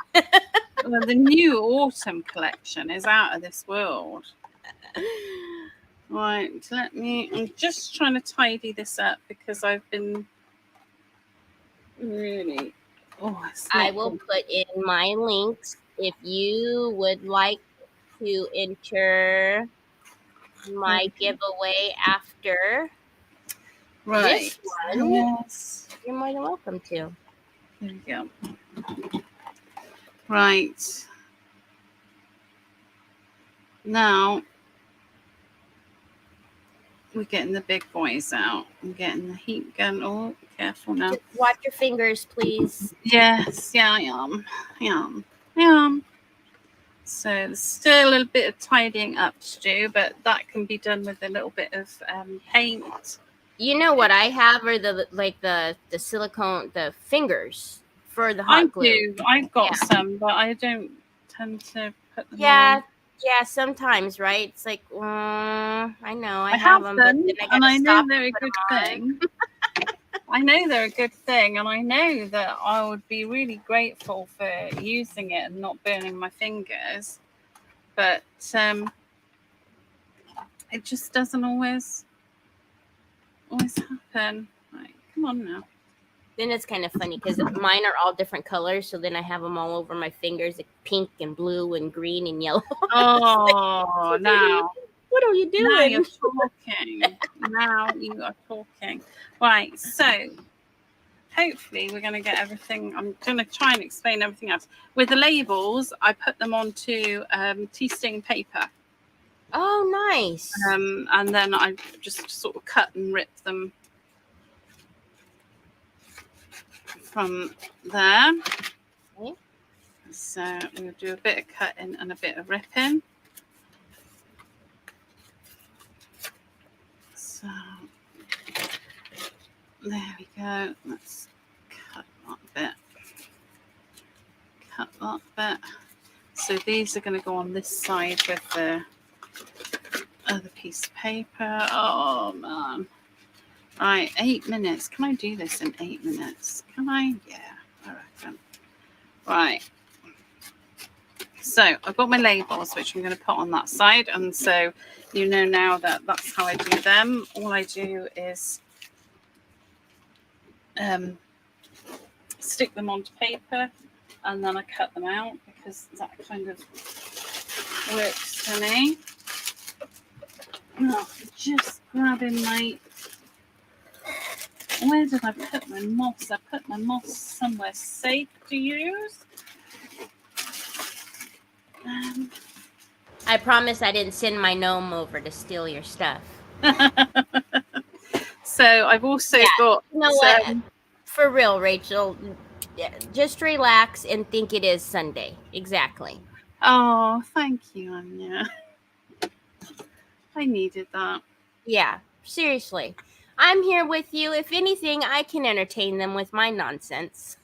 Well, the new autumn collection is out of this world. Right, I'm just trying to tidy this up because I've been really... I will put in my links if you would like to enter my giveaway after this one. Yes. You're more than welcome to. There we go. Right. Now, we're getting the big boys out. I'm getting the heat gun. Oh, careful now. Just watch your fingers, please. Yes, yeah, I am. So there's still a little bit of tidying up to do, but that can be done with a little bit of paint. You know what I have are the silicone, the fingers for the I hot glue. do. I've got some, but I don't tend to put them Yeah, on. yeah. Sometimes, right? It's like, I know I I have have them, but them, then I and gotta I know stop they're and a put good them on. thing. I know they're a good thing, and I know that I would be really grateful for using it and not burning my fingers. But it just doesn't always happen. Right, come on now. Then it's kind of funny because mine are all different colors, so then I have them all over my fingers, like pink and blue and green and yellow. Oh, now. What are you Now you're doing? talking. Now you are talking. Right, so hopefully we're going to get everything. I'm going to try and explain everything else. With the labels, I put them onto tea stain paper. Oh, nice. And then I just sort of cut and rip them from there. Okay. So we'll do a bit of cutting and a bit of ripping. So there we go. Let's cut that bit. Cut that bit. So these are going to go on this side with the other piece of paper. Oh man. Right, 8 minutes. Can I do this in 8 minutes? Can I? Yeah, I reckon. Right. So I've got my labels, which I'm going to put on that side. And so you know now that that's how I do them. All I do is stick them onto paper and then I cut them out because that kind of works for me. Now, just grabbing my... Where did I put my moss? I put my moss somewhere safe to use. I promise I didn't send my gnome over to steal your stuff. So I've also got... You know what? For real, Rachel, just relax and think it is Sunday. Exactly. Oh, thank you, Anya. I needed that. Yeah, seriously. I'm here with you. If anything, I can entertain them with my nonsense.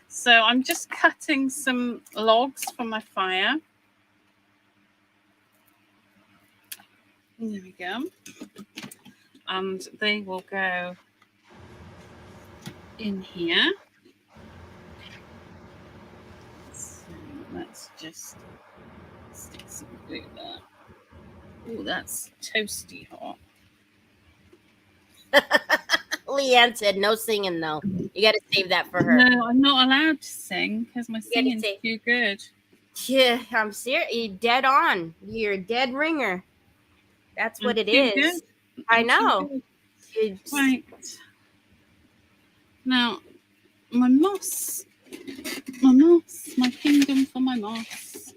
So I'm just cutting some logs from my fire. There we go. And they will go in here. So let's just stick some glue there. Oh, that's toasty hot. Leanne said no singing though. You got to save that for her. No, I'm not allowed to sing because my singing's too good. Yeah, I'm serious. You're dead on. You're a dead ringer. That's what it is. I know. Right. Now, my moss, my kingdom for my moss.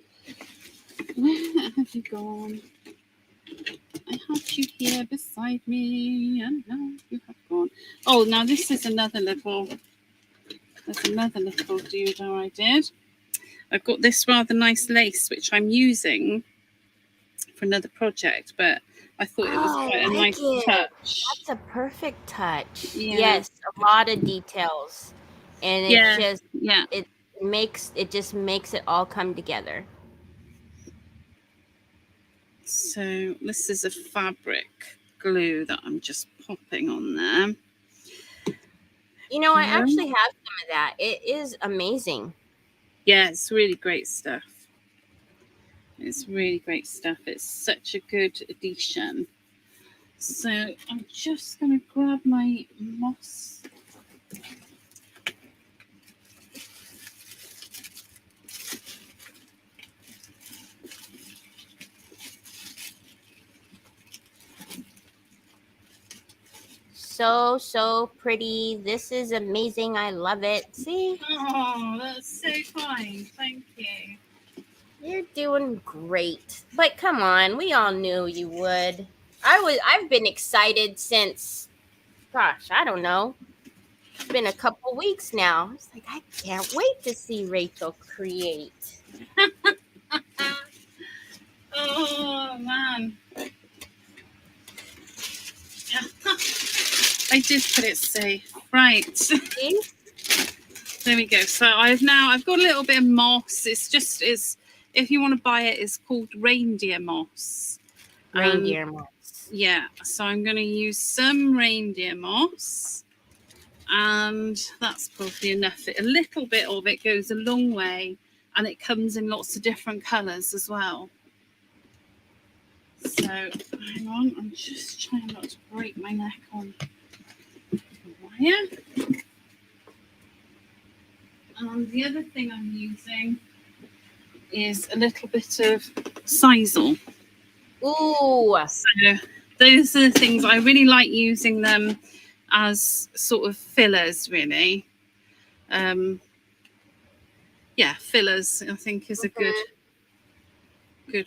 Where have you gone? I had you here beside me, and now you have gone. Oh, now this is another little. There's another little doodah I did. I've got this rather nice lace which I'm using for another project, but I thought it was quite a nice touch. That's a perfect touch. Yeah. Yes, a lot of details, and it just makes it all come together. So this is a fabric glue that I'm just popping on there. You know, I actually have some of that. It is amazing. Yeah, it's really great stuff. It's really great stuff. It's such a good addition. So I'm just going to grab my moss. So pretty. This is amazing. I love it. See? Oh, that's so kind. Thank you. You're doing great. But come on, we all knew you would. I've been excited since, gosh, I don't know. It's been a couple weeks now. It's like I can't wait to see Rachel create. Oh man. I did put it safe. Right. See? There we go. So I've got a little bit of moss. It's if you want to buy it, it's called reindeer moss. Reindeer moss. Yeah. So I'm going to use some reindeer moss, and that's probably enough. A little bit of it goes a long way, and it comes in lots of different colours as well. So hang on, I'm just trying not to break my neck on the wire. And the other thing I'm using is a little bit of sisal. Ooh. So those are the things I really like using them as sort of fillers, really. Yeah, fillers I think is a good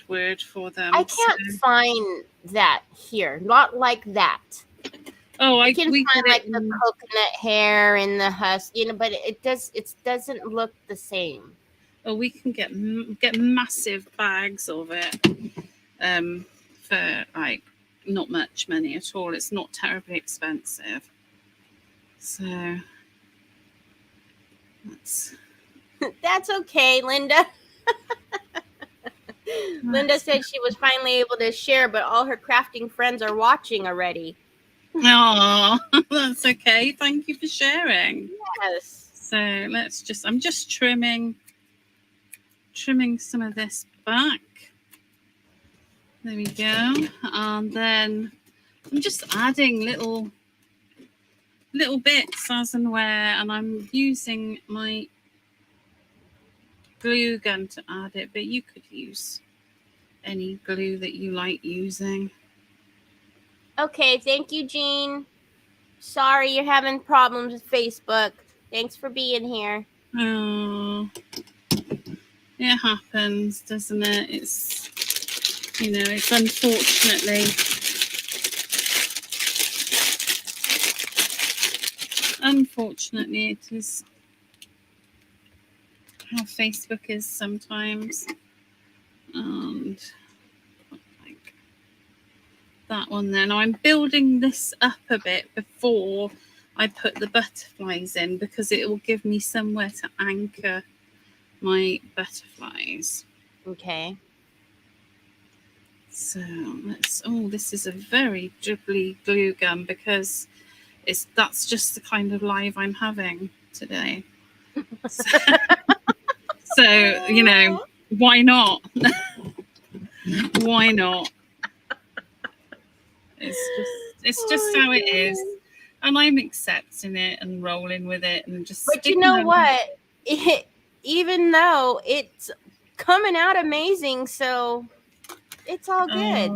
word for them. I can't find that here. Not like that. Oh, I can find like the coconut hair and the husk, but it doesn't look the same. Oh, we can get massive bags of it for like not much money at all. It's not terribly expensive. So that's okay, Linda. Linda said she was finally able to share, but all her crafting friends are watching already. Oh, that's okay. Thank you for sharing. Yes. So I'm just trimming some of this back. There we go. And then I'm just adding little bits as and where, and I'm using my glue gun to add it, but you could use any glue that you like using. Okay, thank you, Jean. Sorry you're having problems with Facebook. Thanks for being here. Oh, it happens, doesn't it? It's unfortunately it is how Facebook is sometimes. And like that one there. Now I'm building this up a bit before I put the butterflies in, because it will give me somewhere to anchor my butterflies. Okay. So this is a very dribbly glue gun, because that's just the kind of live I'm having today. So why not? Why not? It's just how it is, and I'm accepting it and rolling with it and just. But you know what? Even though it's coming out amazing, so it's all good.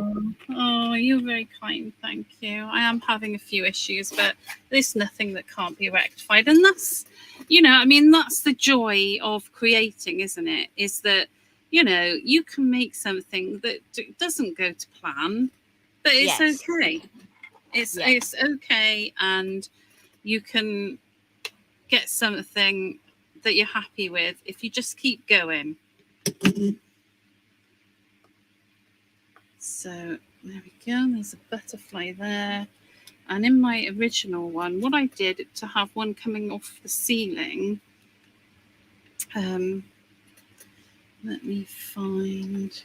Oh, you're very kind. Thank you. I am having a few issues, but there's nothing that can't be rectified, and that's, that's the joy of creating, isn't it? Is that you can make something that doesn't go to plan, but it's okay. It's okay, and you can get something that you're happy with if you just keep going. So there we go. There's a butterfly there. And in my original one, what I did to have one coming off the ceiling, let me find.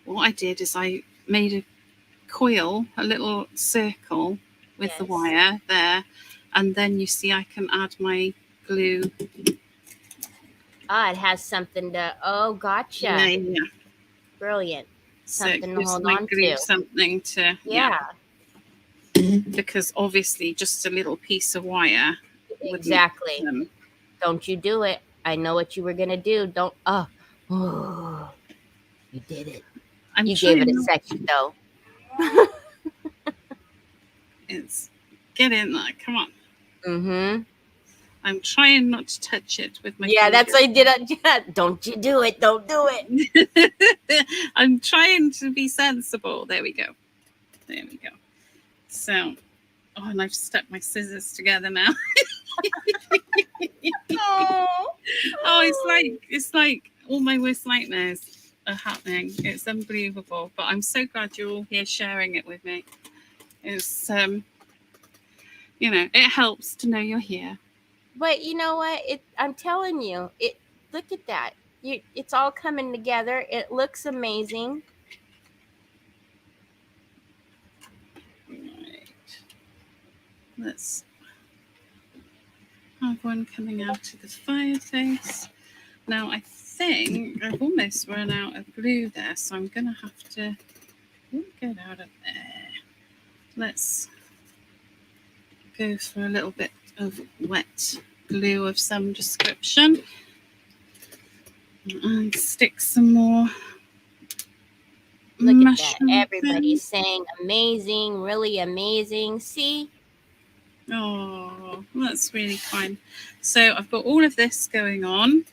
What I did is I made a coil, a little circle with the wire there, and then you see I can add my glue. It has something to. Oh, gotcha. Yeah. Brilliant. Something to hold on glue to. Something to. Yeah. Because obviously, just a little piece of wire. Exactly. Don't you do it. I know what you were gonna do. Don't. Oh, you did it. You gave it a second though. It's get in there. Come on. I'm trying not to touch it with my Yeah, that's what I fingers. did. Don't you do it. Don't do it. I'm trying to be sensible. There we go. There we go. So, oh, and I've stuck my scissors together now. Oh. It's like all my worst nightmares are happening. It's unbelievable. But I'm so glad you're all here sharing it with me. It's it helps to know you're here. But you know what? I'm telling you, look at that. It's all coming together. It looks amazing. Right. Let's have one coming out of the fireplace. Now I think I've almost run out of glue there, so I'm going to have to get out of there. Let's go for a little bit of wet glue of some description and stick some more. Look at that. Everybody's saying amazing, really amazing. See? Oh, that's really fine. So I've got all of this going on.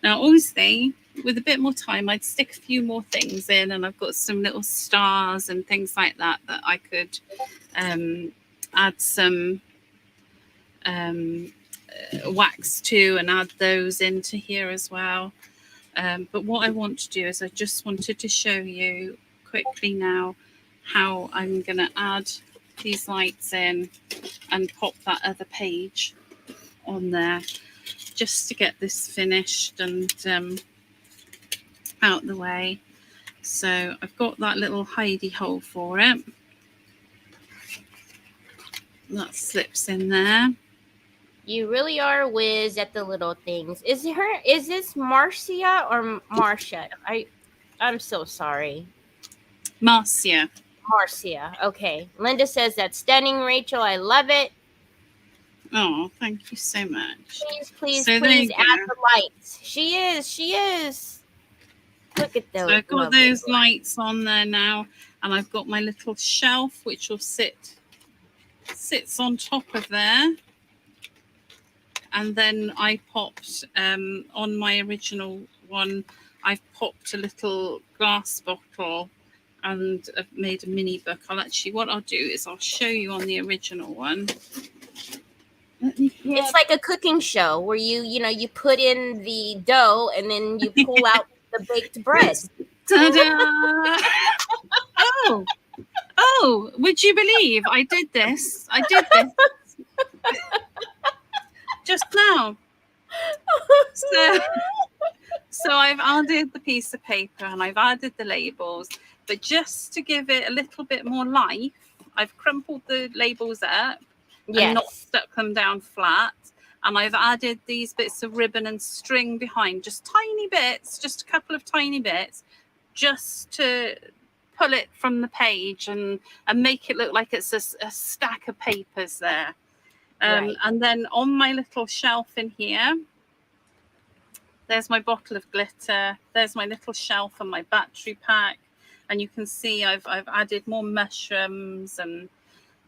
Now, obviously, with a bit more time, I'd stick a few more things in, and I've got some little stars and things like that I could add some wax to and add those into here as well. But what I want to do is I just wanted to show you quickly now how I'm going to add these lights in and pop that other page on there just to get this finished and out the way. So I've got that little hidey hole for it. That slips in there. You really are a whiz at the little things. Is this Marcia or Marcia? I'm so sorry. Marcia. Marcia. Okay. Linda says that's stunning, Rachel. I love it. Oh, thank you so much. Please add the lights. She is. Look at those. So I've got those lights on there now, and I've got my little shelf which will sits on top of there. And then I popped on my original one, I've popped a little glass bottle and I've made a mini book. What I'll do is I'll show you on the original one. It's like a cooking show where you put in the dough and then you pull out the baked bread. Ta-da! Oh, would you believe I did this? Just now. So I've added the piece of paper and I've added the labels, but just to give it a little bit more life, I've crumpled the labels up and not stuck them down flat. And I've added these bits of ribbon and string behind, just tiny bits, just a couple of tiny bits, just to pull it from the page and make it look like it's a stack of papers there. And then on my little shelf in here, there's my bottle of glitter. There's my little shelf and my battery pack. And you can see I've added more mushrooms and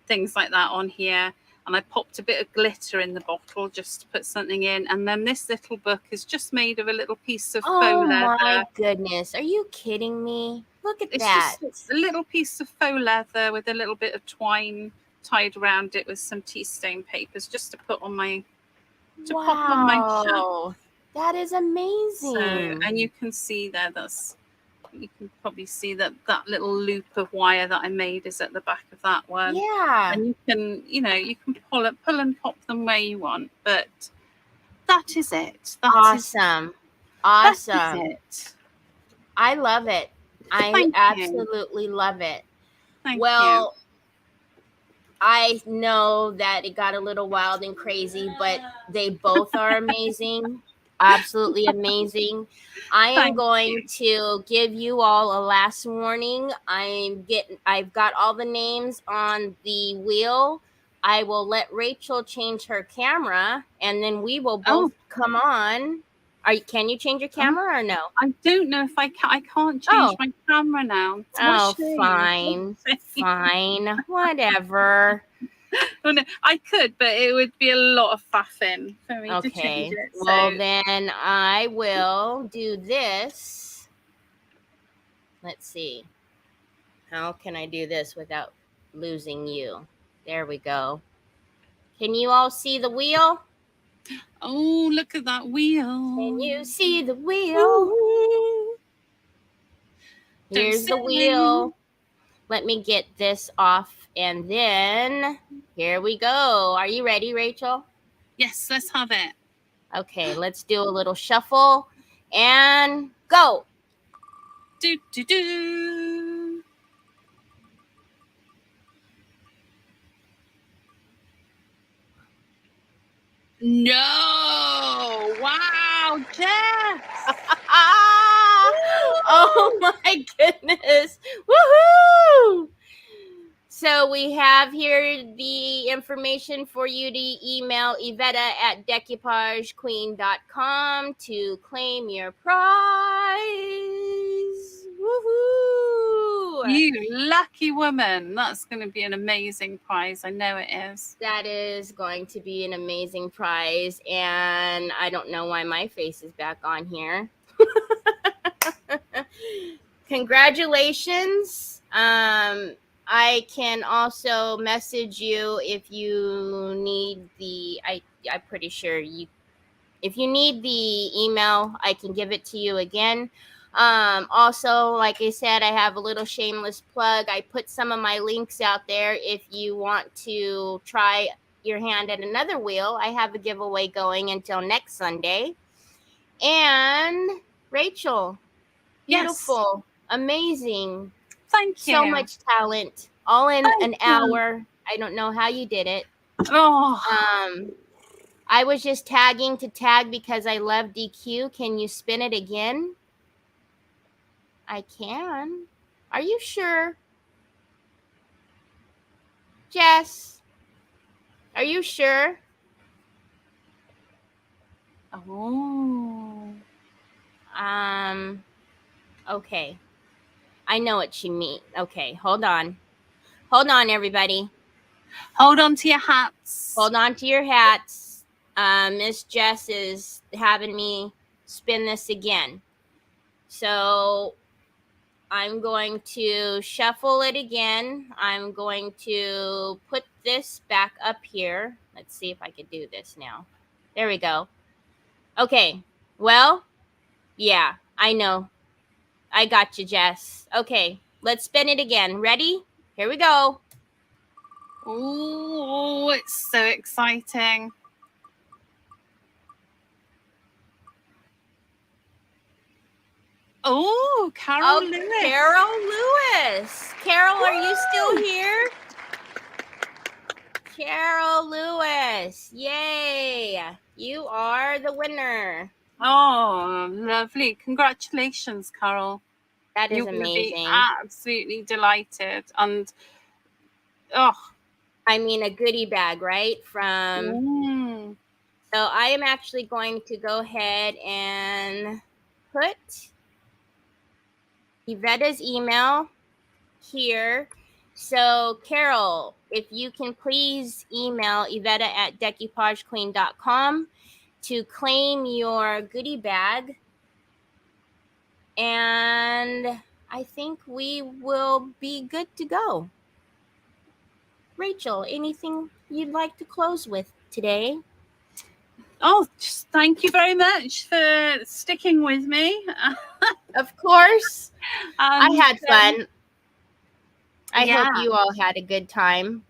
things like that on here. And I popped a bit of glitter in the bottle just to put something in. And then this little book is just made of a little piece of faux leather. Oh my goodness. Are you kidding me? Look at that. It's a little piece of faux leather with a little bit of twine tied around it with some tea stain papers just to put on my pop on my shelf. That is amazing. So, and you can see there, you can probably see that little loop of wire that I made is at the back of that one. Yeah. And you can pull and pop them where you want, but that is it. Awesome. That is it. I love it. I absolutely love it. Thank you. I know that it got a little wild and crazy, but they both are amazing. Absolutely amazing. I am going to give you all a last warning. I've got all the names on the wheel. I will let Rachel change her camera and then we will both come on. Can you change your camera or no? I don't know if I can. I can't change my camera now. Fine. Fine. Whatever. Well, no, I could, but it would be a lot of faffing for me to change Okay. it. Well, So then I will do this. Let's see. How can I do this without losing you? There we go. Can you all see the wheel? oh, look at that wheel. Can you see the wheel? Ooh. Here's the wheel. Let me get this off and then here we go. Are you ready, Rachel? Yes, let's have it. Okay, let's do a little shuffle and go. Do, do, do. No! Wow, Jess! Oh my goodness. Woohoo! So we have here the information for you to email Iveta at decoupagequeen.com to claim your prize. Woohoo! You lucky woman. That's going to be an amazing prize. I know it is. That is going to be an amazing prize. And I don't know why my face is back on here. Congratulations. I can also message you if you need I'm pretty sure if you need the email, I can give it to you again. Also, like I said, I have a little shameless plug. I put some of my links out there. If you want to try your hand at another wheel, I have a giveaway going until next Sunday. And Rachel, beautiful, amazing. Thank you. So much talent, all in an hour. I don't know how you did it. Oh. I was just tagging to tag because I love DQ. Can you spin it again? I can. Are you sure? Jess, are you sure? Oh. Okay. I know what she means. Okay, hold on. Hold on, everybody. Hold on to your hats. Hold on to your hats. Miss Jess is having me spin this again. So I'm going to shuffle it again. I'm going to put this back up here. Let's see if I can do this now. There we go. Okay. Well, yeah, I know. I got you, Jess. Okay, let's spin it again. Ready? Here we go. Oh, it's so exciting. Oh, Carol Lewis. Carol Lewis. Carol, are you still here? Carol Lewis. Yay. You are the winner. Oh, lovely. Congratulations, Carol. That is You're amazing. Be absolutely delighted. And, I mean, a goodie bag, right? So I am actually going to go ahead and put Iveta's email here. So, Carol, if you can please email Iveta at decoupagequeen.com to claim your goodie bag. And I think we will be good to go. Rachel, anything you'd like to close with today? Oh, just thank you very much for sticking with me. Of course. I had fun. I hope you all had a good time.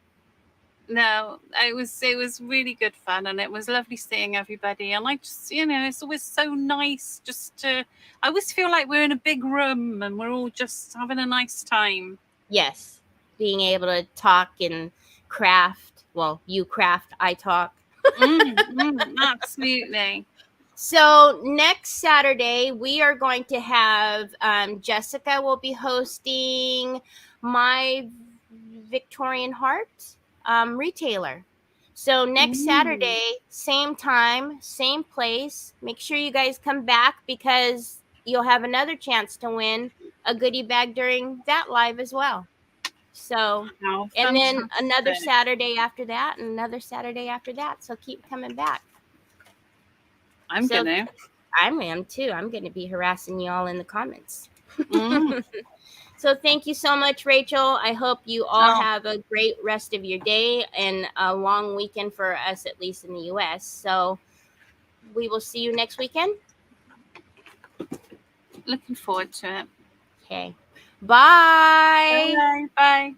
No, it was really good fun, and it was lovely seeing everybody. And I just, it's always so nice I always feel like we're in a big room and we're all just having a nice time. Yes, being able to talk and craft. Well, you craft, I talk. Absolutely. So next Saturday, we are going to have Jessica will be hosting My Victorian Heart retailer. So next Saturday, same time, same place. Make sure you guys come back because you'll have another chance to win a goodie bag during that live as well. So, How and then another fantastic. Saturday after that, and another Saturday after that. So keep coming back. I'm So gonna. I am too. I'm going to be harassing y'all in the comments. Mm. So thank you so much, Rachel. I hope you all Oh, have a great rest of your day and a long weekend for us, at least in the U.S. So we will see you next weekend. looking forward to it. Okay. Bye. Bye. Bye.